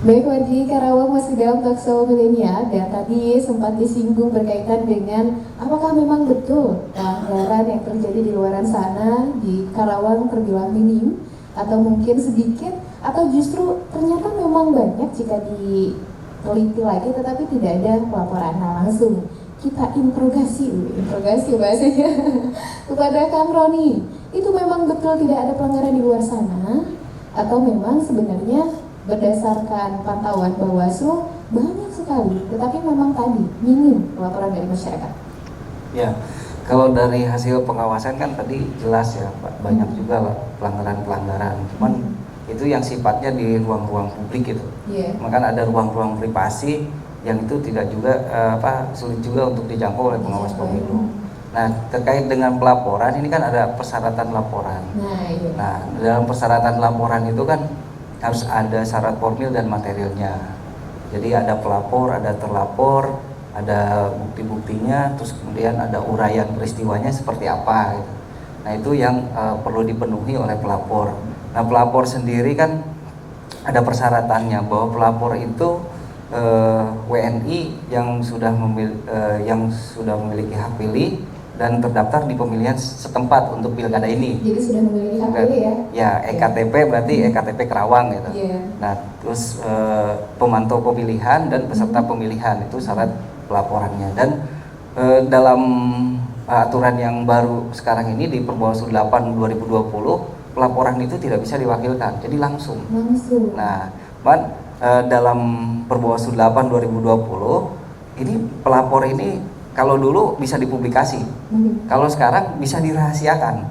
Baik Wargi, Karawang masih dalam talkshow milenial dan tadi sempat disinggung berkaitan dengan apakah memang betul pelanggaran yang terjadi di luaran sana di Karawang terbilang minim atau mungkin sedikit atau justru ternyata memang banyak jika diteliti lagi tetapi tidak ada pelaporan. Nah, langsung kita interogasi bahasanya kepada Kang Roni. Itu memang betul tidak ada pelanggaran di luar sana atau memang sebenarnya berdasarkan pantauan Bawaslu banyak sekali, tetapi memang tadi minim laporan dari masyarakat. Ya, kalau dari hasil pengawasan kan tadi jelas ya, Pak, banyak juga lah pelanggaran-pelanggaran. Cuman itu yang sifatnya di ruang-ruang publik itu. Maka ada ruang-ruang privasi yang itu tidak juga sulit juga untuk dijangkau oleh pengawas pemilu. Nah, terkait dengan pelaporan ini kan ada persyaratan laporan. Nah, dalam persyaratan laporan itu kan harus ada syarat formil dan materialnya. Jadi ada pelapor, ada terlapor, ada bukti-buktinya, terus kemudian ada uraian peristiwanya seperti apa gitu. Nah, itu yang perlu dipenuhi oleh pelapor. Nah, pelapor sendiri kan ada persyaratannya bahwa pelapor itu WNI yang sudah memiliki hak pilih dan terdaftar di pemilihan setempat untuk pilkada ini. Jadi sudah memiliki hak pilih ya? Ya, EKTP berarti EKTP Kerawang gitu. Nah, terus pemantau pemilihan dan peserta pemilihan itu syarat pelaporannya. Dan dalam aturan yang baru sekarang ini di Perbawaslu 8 2020, pelaporan itu tidak bisa diwakilkan, jadi langsung. Nah, dalam Perbawaslu 8 2020 ini pelapor ini kalau dulu bisa dipublikasi, kalau sekarang bisa dirahasiakan.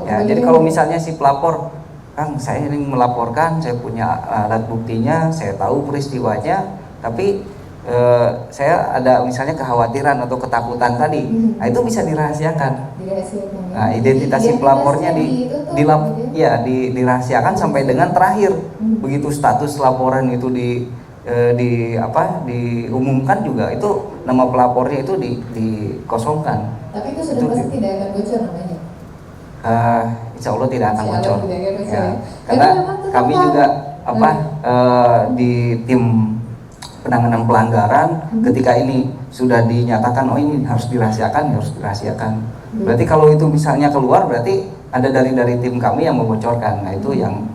Ya, jadi kalau misalnya si pelapor, Kang, saya ini melaporkan, saya punya alat buktinya, saya tahu peristiwanya, tapi saya ada misalnya kekhawatiran atau ketakutan tadi, nah itu bisa dirahasiakan. Nah, identitas si pelapornya dirahasiakan sampai dengan terakhir. Begitu status laporan itu diumumkan juga itu nama pelapornya itu dikosongkan. Tapi itu sudah pasti tidak akan bocor namanya. Insya Allah tidak akan bocor. Ya, karena kami juga di tim penanganan pelanggaran ketika ini sudah dinyatakan ini harus dirahasiakan. Berarti kalau itu misalnya keluar berarti ada dari tim kami yang membocorkan. Nah, itu yang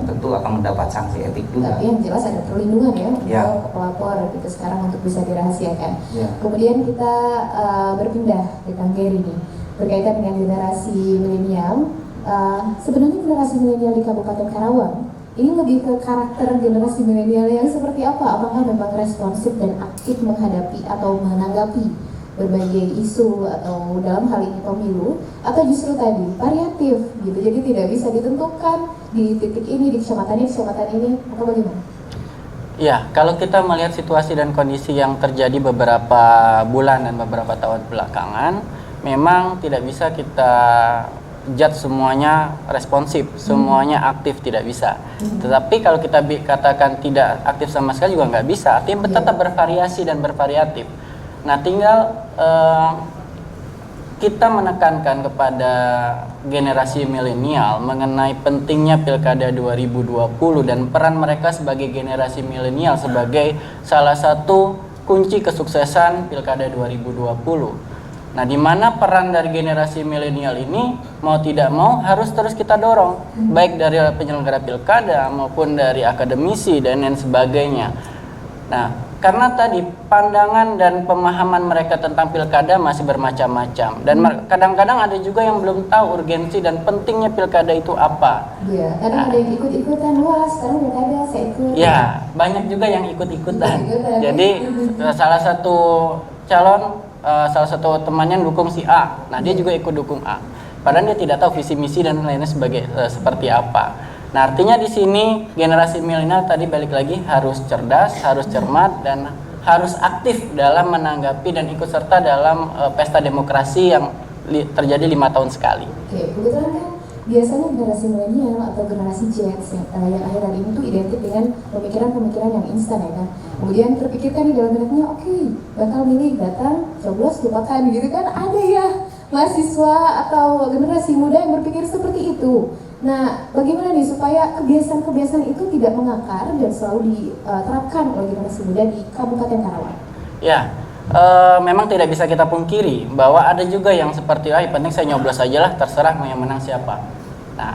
tentu akan mendapat sanksi etik juga. Tapi yang jelas ada perlindungan ya untuk pelapor gitu sekarang untuk bisa dirahasiakan. Kemudian kita berpindah ke Kang Geri nih berkaitan dengan generasi milenial. Sebenarnya generasi milenial di Kabupaten Karawang ini lebih ke karakter generasi milenial yang seperti apa? Apakah memang responsif dan aktif menghadapi atau menanggapi berbagai isu atau dalam hal ini pemilu, atau justru tadi variatif gitu, jadi tidak bisa ditentukan di titik ini, di kecamatan ini, atau bagaimana? Ya, kalau kita melihat situasi dan kondisi yang terjadi beberapa bulan dan beberapa tahun belakangan, memang tidak bisa kita judge semuanya responsif, semuanya aktif, tidak bisa. Tetapi kalau kita katakan tidak aktif sama sekali juga nggak bisa, artinya tetap bervariasi dan bervariatif. Nah, tinggal kita menekankan kepada generasi milenial mengenai pentingnya Pilkada 2020 dan peran mereka sebagai generasi milenial sebagai salah satu kunci kesuksesan Pilkada 2020. Nah, di mana peran dari generasi milenial ini mau tidak mau harus terus kita dorong, baik dari penyelenggara pilkada maupun dari akademisi dan lain sebagainya. Nah, karena tadi pandangan dan pemahaman mereka tentang pilkada masih bermacam-macam dan kadang-kadang ada juga yang belum tahu urgensi dan pentingnya pilkada itu apa. Iya, kadang ada yang ikut-ikutan, wah sekarang pilkada saya ikut. Ya, banyak juga yang ikut-ikutan. Jadi salah satu calon, salah satu temannya dukung si A, nah dia juga ikut dukung A. Padahal dia tidak tahu visi misi dan lainnya seperti apa. Nah, artinya di sini generasi milenial tadi balik lagi harus cerdas, harus cermat, dan harus aktif dalam menanggapi dan ikut serta dalam pesta demokrasi yang terjadi 5 tahun sekali. Oke, kebetulan kan biasanya generasi milenial atau generasi Z yang akhir-akhir ini tuh identik dengan pemikiran-pemikiran yang instan ya kan. Kemudian terpikirkan di dalam benaknya, oke, bakal milih, datang, coblos, lupakan gitu kan, ada ya mahasiswa atau generasi muda yang berpikir seperti itu. Nah, bagaimana nih supaya kebiasaan-kebiasaan itu tidak mengakar dan selalu diterapkan oleh generasi muda di Kabupaten Karawang? Ya, memang tidak bisa kita pungkiri bahwa ada juga yang seperti yang penting saya nyoblos aja lah, terserah mau yang menang siapa. Nah,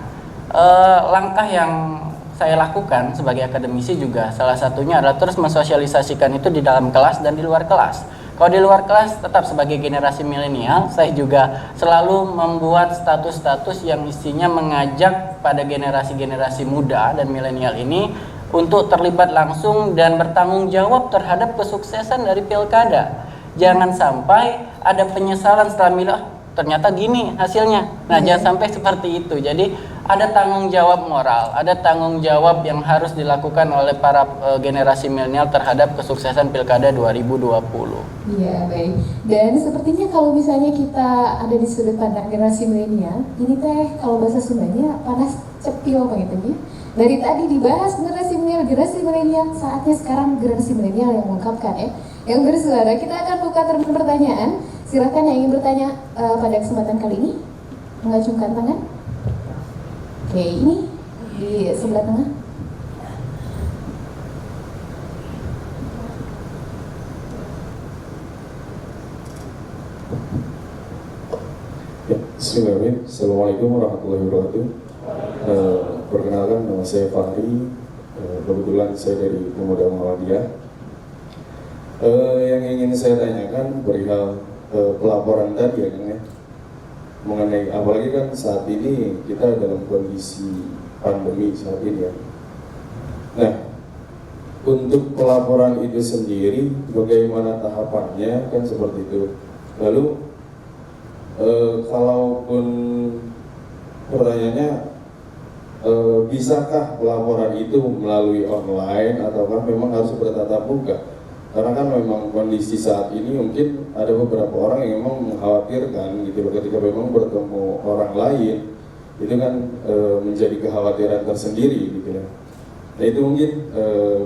langkah yang saya lakukan sebagai akademisi juga salah satunya adalah terus mensosialisasikan itu di dalam kelas dan di luar kelas. Kalau di luar kelas tetap sebagai generasi milenial, saya juga selalu membuat status-status yang isinya mengajak pada generasi-generasi muda dan milenial ini untuk terlibat langsung dan bertanggung jawab terhadap kesuksesan dari pilkada. Jangan sampai ada penyesalan setelah milah, ternyata gini hasilnya. Nah, jangan sampai seperti itu. Jadi ada tanggung jawab moral, ada tanggung jawab yang harus dilakukan oleh para generasi milenial terhadap kesuksesan pilkada 2020. Iya, baik. Dan sepertinya kalau misalnya kita ada di sudut pandang generasi milenial, ini teh kalau bahasa Sundanya panas cepil gitu ya. Dari tadi dibahas generasi milenial, saatnya sekarang generasi milenial yang mengungkapkan ya, yang bersuara. Kita akan buka terbuka pertanyaan. Silakan yang ingin bertanya pada kesempatan kali ini mengacungkan tangan. Oke, ini di sebelah tengah. Ya, bismillahirrahmanirrahim. Assalamualaikum warahmatullahi wabarakatuh. Perkenalkan, nama saya Fahri. Kebetulan saya dari Pemuda Muhammadiyah. Yang ingin saya tanyakan perihal pelaporan tadi ya, Kang, ya, mengenai apalagi kan saat ini kita dalam kondisi pandemi saat ini ya. Nah, untuk pelaporan itu sendiri bagaimana tahapannya kan seperti itu. Lalu kalaupun pertanyaannya bisakah pelaporan itu melalui online ataukah memang harus bertatap muka? Karena kan memang kondisi saat ini mungkin ada beberapa orang yang memang mengkhawatirkan gitu ketika memang bertemu orang lain itu kan menjadi kekhawatiran tersendiri gitu ya. Nah itu mungkin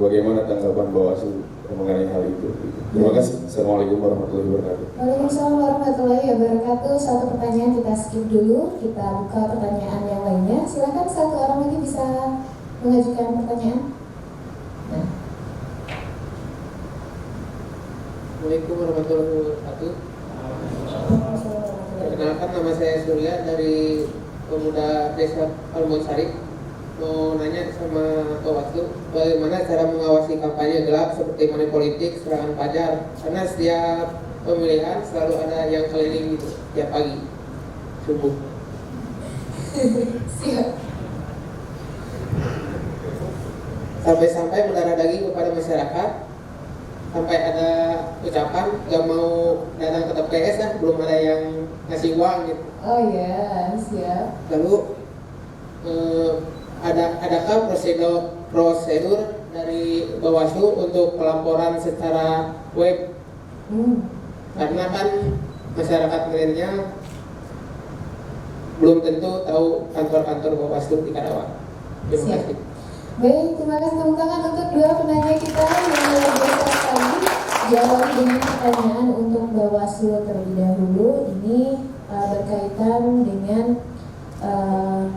bagaimana tanggapan Bawaslu mengenai hal itu gitu. Terima kasih. Assalamualaikum warahmatullahi wabarakatuh. Waalaikumsalam warahmatullahi wabarakatuh. Satu pertanyaan kita skip dulu, kita buka pertanyaan yang lainnya. Silakan satu orang lagi bisa mengajukan pertanyaan. Nah. Assalamualaikum warahmatullahi wabarakatuh. Perkenalkan, nama saya Surya dari Pemuda Desa Almonsari. Mau nanya sama Bawaslu, bagaimana cara mengawasi kampanye gelap seperti money politik, serangan pajar? Karena setiap pemilihan selalu ada yang keliling gitu tiap pagi subuh. Siap. Sampai-sampai mendarah daging kepada masyarakat, sampai ada ucapan gak mau datang ke TPS lah, belum ada yang ngasih uang gitu. Oh iya, siap. Lalu adakah prosedur dari Bawaslu untuk pelaporan secara web? Karena kan masyarakat milenial belum tentu tahu kantor-kantor Bawaslu di Karawang. Terima kasih. Baik, terima kasih tepuk tangan untuk dua penanya kita yang luar biasa sekali. Jawab dengan pertanyaan untuk Bawaslu terlebih dahulu. Ini berkaitan dengan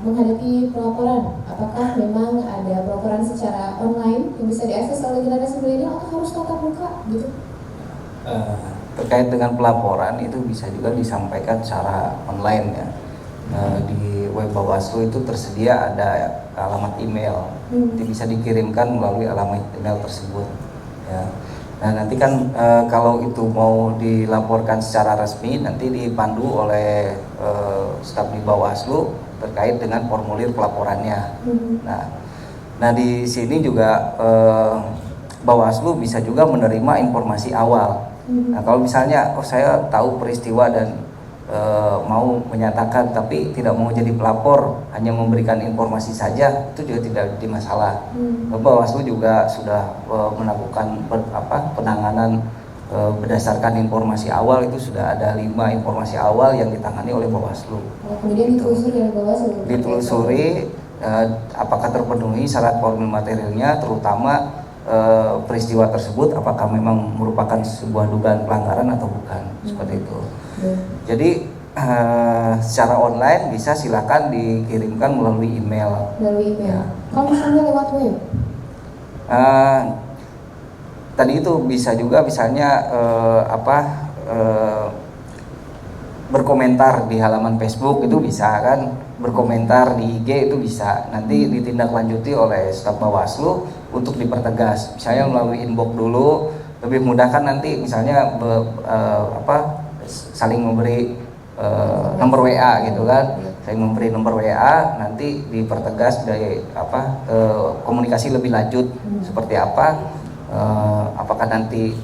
menghadapi pelaporan. Apakah memang ada pelaporan secara online yang bisa diakses oleh generasi milenial atau harus tatap muka gitu? Terkait dengan pelaporan itu bisa juga disampaikan secara online ya. Di web Bawaslu itu tersedia ada alamat email, itu bisa dikirimkan melalui alamat email tersebut ya. Nah nanti kan kalau itu mau dilaporkan secara resmi nanti dipandu oleh staf di Bawaslu terkait dengan formulir pelaporannya. Nah di sini juga Bawaslu bisa juga menerima informasi awal. Nah kalau misalnya saya tahu peristiwa dan mau menyatakan tapi tidak mau jadi pelapor, hanya memberikan informasi saja, itu juga tidak jadi masalah. Bawaslu juga sudah melakukan penanganan berdasarkan informasi awal, itu sudah ada 5 informasi awal yang ditangani oleh Bawaslu. Kemudian ditelusuri oleh Bawaslu. Ditelusuri apakah terpenuhi syarat formil materialnya, terutama peristiwa tersebut apakah memang merupakan sebuah dugaan pelanggaran atau bukan, seperti itu. Jadi secara online bisa silakan dikirimkan melalui email. Melalui email. Ya. Kalau misalnya lewat web? Tadi itu bisa juga misalnya berkomentar di halaman Facebook itu bisa kan, berkomentar di IG itu bisa, nanti ditindaklanjuti oleh staf Bawaslu untuk dipertegas. Misalnya melalui inbox dulu, lebih mudah kan nanti misalnya saling memberi nomor WA gitu kan, saya memberi nomor WA, nanti dipertegas dari komunikasi lebih lanjut seperti apa, apakah nanti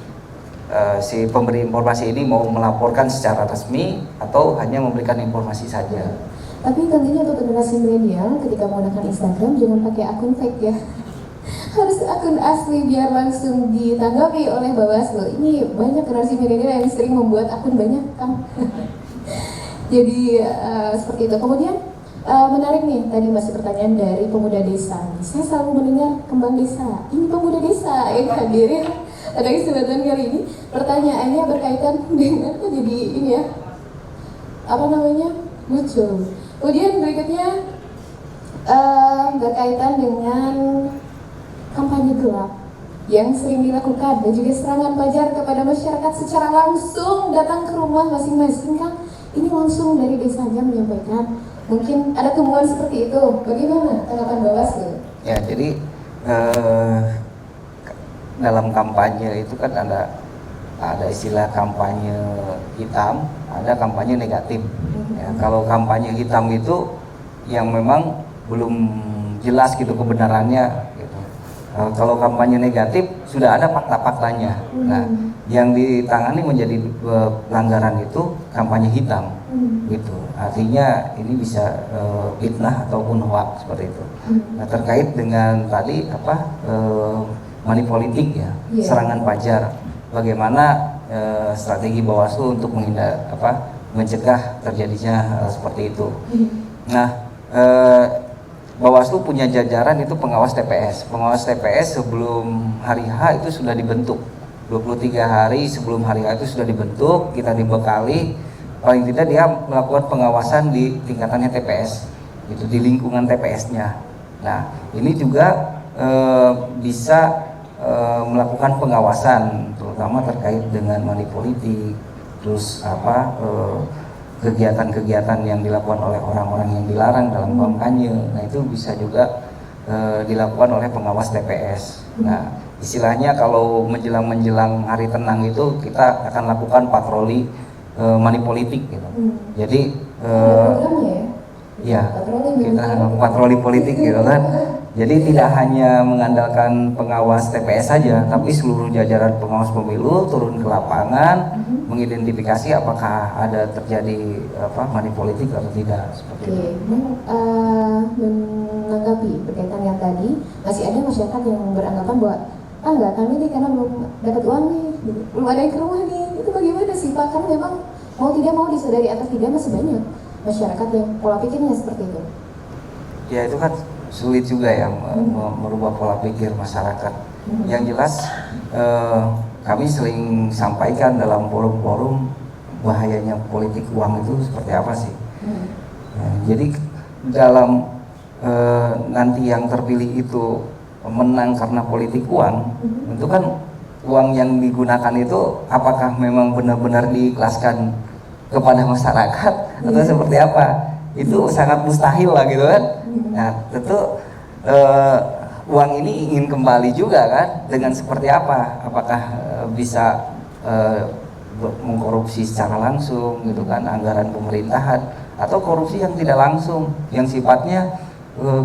si pemberi informasi ini mau melaporkan secara resmi atau hanya memberikan informasi saja. Tapi tentunya untuk generasi milenial ketika menggunakan Instagram jangan pakai akun fake ya. Harus akun asli biar langsung ditanggapi oleh Bawaslu. Ini banyak generasi milenial yang sering membuat akun banyak kan. Jadi seperti itu. Kemudian menarik nih, tadi masih pertanyaan dari pemuda desa. Saya selalu mendengar kembang desa. Ini pemuda desa yang hadir pada kesempatan kali ini. Pertanyaannya berkaitan dengan jadi ini ya, muncul. Kemudian berikutnya berkaitan dengan kampanye gelap yang sering dilakukan dan juga serangan fajar kepada masyarakat secara langsung datang ke rumah masing-masing kan. Ini langsung dari desanya menyampaikan. Mungkin ada temuan seperti itu. Bagaimana tanggapan Bawaslu? Ya, jadi dalam kampanye itu kan ada istilah kampanye hitam, ada kampanye negatif. Ya, kalau kampanye hitam itu yang memang belum jelas gitu kebenarannya. Gitu. Kalau kampanye negatif sudah ada fakta-faktanya. Nah, yang ditangani menjadi pelanggaran itu kampanye hitam, gitu. Artinya ini bisa fitnah ataupun hoax seperti itu. Nah, terkait dengan tadi money politik ya, serangan fajar. Bagaimana strategi Bawaslu untuk mencegah terjadinya seperti itu. Nah, Bawaslu punya jajaran itu pengawas TPS. Pengawas TPS sebelum hari H itu sudah dibentuk. 23 hari sebelum hari H itu sudah dibentuk, kita dibekali paling tidak dia melakukan pengawasan di tingkatannya TPS, itu di lingkungan TPS-nya. Nah, ini juga bisa melakukan pengawasan terutama terkait dengan money politik, terus kegiatan-kegiatan yang dilakukan oleh orang-orang yang dilarang dalam kampanye. Nah, itu bisa juga dilakukan oleh pengawas TPS. Nah, istilahnya kalau menjelang hari tenang itu kita akan lakukan patroli money politik gitu. Jadi ya kita patroli politik gitu kan. Jadi tidak hanya mengandalkan pengawas TPS saja, tapi seluruh jajaran pengawas pemilu turun ke lapangan, mengidentifikasi apakah ada terjadi money politik atau tidak. Seperti itu. Menanggapi berkaitan yang tadi, masih ada masyarakat yang beranggapan bahwa enggak, kami ini karena belum dapat uang nih, belum ada yang ke rumah nih. Itu bagaimana sih Pak? Karena memang mau tidak mau disadari atas tidak masih banyak masyarakat yang pola pikirnya seperti itu. Ya, itu kan sulit juga ya merubah pola pikir masyarakat. Yang jelas kami sering sampaikan dalam forum-forum bahayanya politik uang itu seperti apa sih. Jadi dalam nanti yang terpilih itu menang karena politik uang, itu kan uang yang digunakan itu apakah memang benar-benar diikhlaskan kepada masyarakat atau seperti apa? Itu sangat mustahil lah gitu kan. Nah, tentu uang ini ingin kembali juga kan, dengan seperti apa? Apakah bisa mengkorupsi secara langsung gitu kan, anggaran pemerintahan, atau korupsi yang tidak langsung, yang sifatnya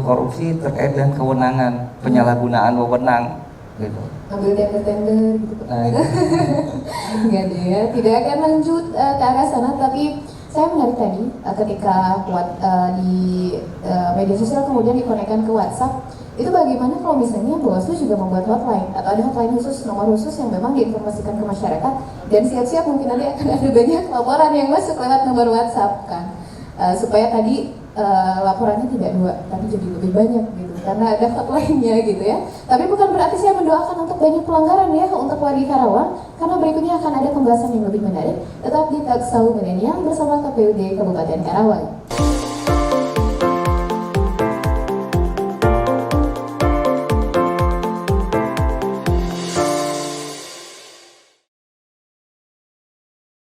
korupsi terkait dengan kewenangan, penyalahgunaan wewenang gitu. Ambil tender gitu. Enggak deh ya, tidak akan lanjut ke arah sana. Tapi saya menarik tadi ketika di media sosial kemudian dikonekkan ke WhatsApp, itu bagaimana kalau misalnya Bawaslu juga membuat hotline atau ada hotline khusus, nomor khusus yang memang diinformasikan ke masyarakat, dan siap-siap mungkin nanti akan ada banyak laporan yang masuk lewat nomor WhatsApp kan, supaya tadi laporannya tidak dua tapi jadi lebih banyak gitu. karena ada hotline-nya gitu ya. Tapi bukan berarti saya mendoakan untuk banyak pelanggaran ya untuk warga Karawang, karena berikutnya akan ada pembahasan yang lebih menarik. Tetap di Talk Show Milenial bersama KPUD Kabupaten Karawang.